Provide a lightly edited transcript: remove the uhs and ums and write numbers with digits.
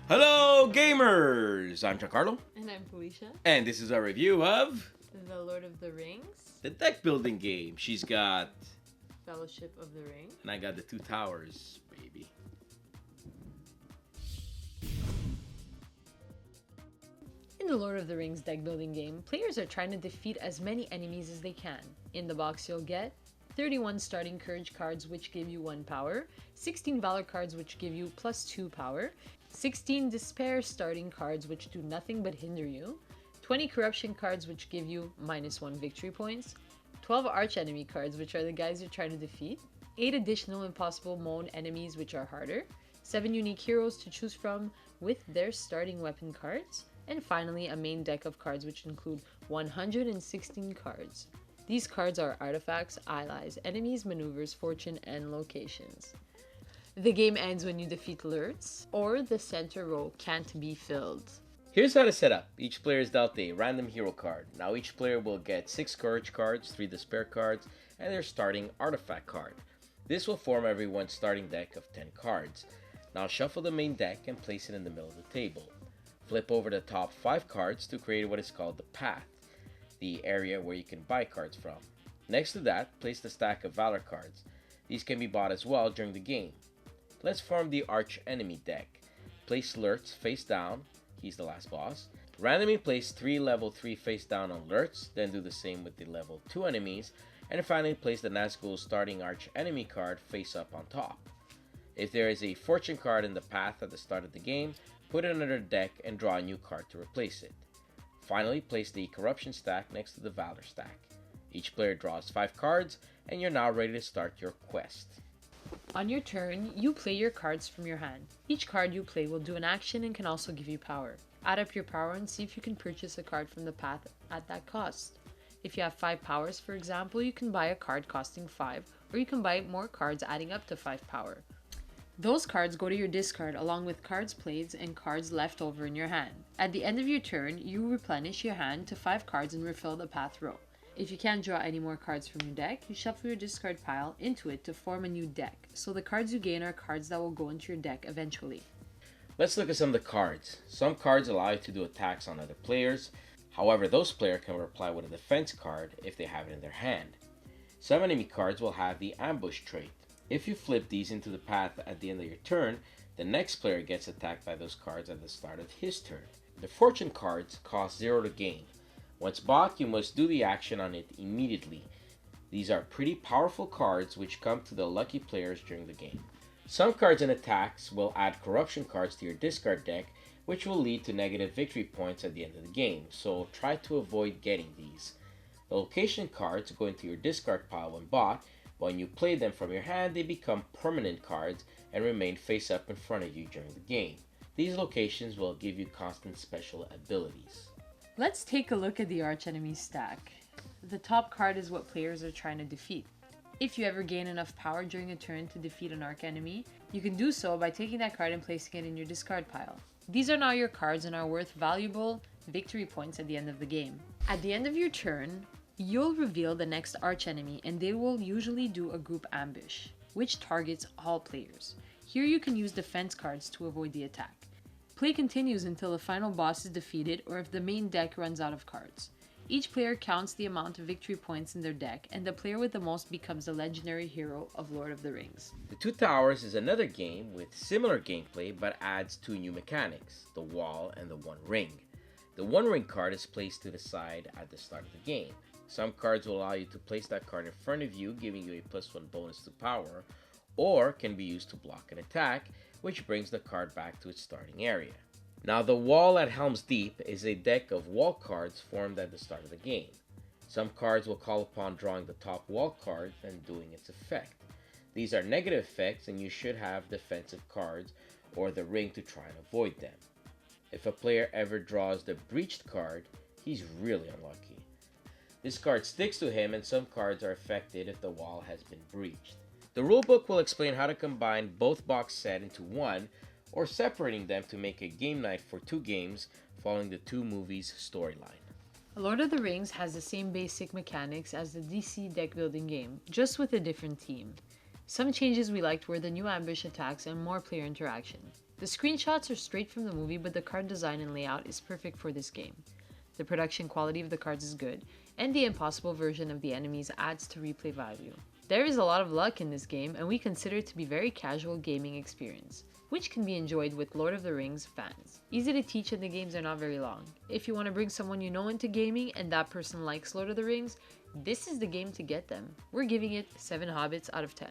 Hello, gamers! I'm Giancarlo, And I'm Felicia, and this is our review of the Lord of the Rings, the deck building game. She's got, Fellowship of the Ring. and I got the Two Towers, baby. In the Lord of the Rings deck building game, players are trying to defeat as many enemies as they can. In the box you'll get 31 starting courage cards which give you 1 power, 16 valor cards which give you plus 2 power, 16 despair starting cards which do nothing but hinder you, 20 corruption cards which give you minus 1 victory points, 12 arch enemy cards which are the guys you're trying to defeat, 8 additional impossible mode enemies which are harder, 7 unique heroes to choose from with their starting weapon cards, and finally a main deck of cards which include 116 cards. These cards are artifacts, allies, enemies, maneuvers, fortune, and locations. The game ends when you defeat Lurtz, or the center row can't be filled. Here's how to set up. Each player is dealt a random hero card. Now each player will get 6 courage cards, 3 despair cards, and their starting artifact card. This will form everyone's starting deck of 10 cards. Now shuffle the main deck and place it in the middle of the table. Flip over the top 5 cards to create what is called the path, the area where you can buy cards from. Next to that, place the stack of valor cards. These can be bought as well during the game. Let's form the arch enemy deck. Place Lurtz face down, he's the last boss. Randomly place 3 level 3 face down on Lurtz, then do the same with the level 2 enemies, and finally place the Nazgul starting arch enemy card face up on top. If there is a fortune card in the path at the start of the game, put it under the deck and draw a new card to replace it. Finally, place the corruption stack next to the valor stack. Each player draws 5 cards, and you're now ready to start your quest. On your turn, you play your cards from your hand. Each card you play will do an action and can also give you power. Add up your power and see if you can purchase a card from the path at that cost. If you have 5 powers, for example, you can buy a card costing 5, or you can buy more cards adding up to 5 power. Those cards go to your discard along with cards played and cards left over in your hand. At the end of your turn, you replenish your hand to 5 cards and refill the path row. If you can't draw any more cards from your deck, you shuffle your discard pile into it to form a new deck, so the cards you gain are cards that will go into your deck eventually. Let's look at some of the cards. Some cards allow you to do attacks on other players. However, those players can reply with a defense card if they have it in their hand. Some enemy cards will have the ambush trait. If you flip these into the path at the end of your turn, the next player gets attacked by those cards at the start of his turn. The fortune cards cost 0 to gain. Once bought, you must do the action on it immediately. These are pretty powerful cards which come to the lucky players during the game. Some cards and attacks will add corruption cards to your discard deck, which will lead to negative victory points at the end of the game, so try to avoid getting these. The location cards go into your discard pile when bought. When you play them from your hand, they become permanent cards and remain face up in front of you during the game. These locations will give you constant special abilities. Let's take a look at the archenemy stack. The top card is what players are trying to defeat. If you ever gain enough power during a turn to defeat an archenemy, you can do so by taking that card and placing it in your discard pile. These are now your cards and are worth valuable victory points at the end of the game. At the end of your turn, you'll reveal the next archenemy and they will usually do a group ambush, which targets all players. Here you can use defense cards to avoid the attack. Play continues until the final boss is defeated or if the main deck runs out of cards. Each player counts the amount of victory points in their deck and the player with the most becomes the legendary hero of Lord of the Rings. The Two Towers is another game with similar gameplay but adds 2 new mechanics, the wall and the one ring. The one ring card is placed to the side at the start of the game. Some cards will allow you to place that card in front of you, giving you a +1 bonus to power, or can be used to block an attack, which brings the card back to its starting area. Now the wall at Helm's Deep is a deck of wall cards formed at the start of the game. Some cards will call upon drawing the top wall card and doing its effect. These are negative effects and you should have defensive cards or the ring to try and avoid them. If a player ever draws the breached card, he's really unlucky. This card sticks to him and some cards are affected if the wall has been breached. The rulebook will explain how to combine both box set into one or separating them to make a game night for 2 games following the 2 movies storyline. Lord of the Rings has the same basic mechanics as the DC deck building game, just with a different team. Some changes we liked were the new ambush attacks and more player interaction. The screenshots are straight from the movie, but the card design and layout is perfect for this game. The production quality of the cards is good, and the impossible version of the enemies adds to replay value. There is a lot of luck in this game, and we consider it to be a very casual gaming experience, which can be enjoyed with Lord of the Rings fans. Easy to teach and the games are not very long. If you want to bring someone you know into gaming and that person likes Lord of the Rings, this is the game to get them. We're giving it 7 Hobbits out of 10.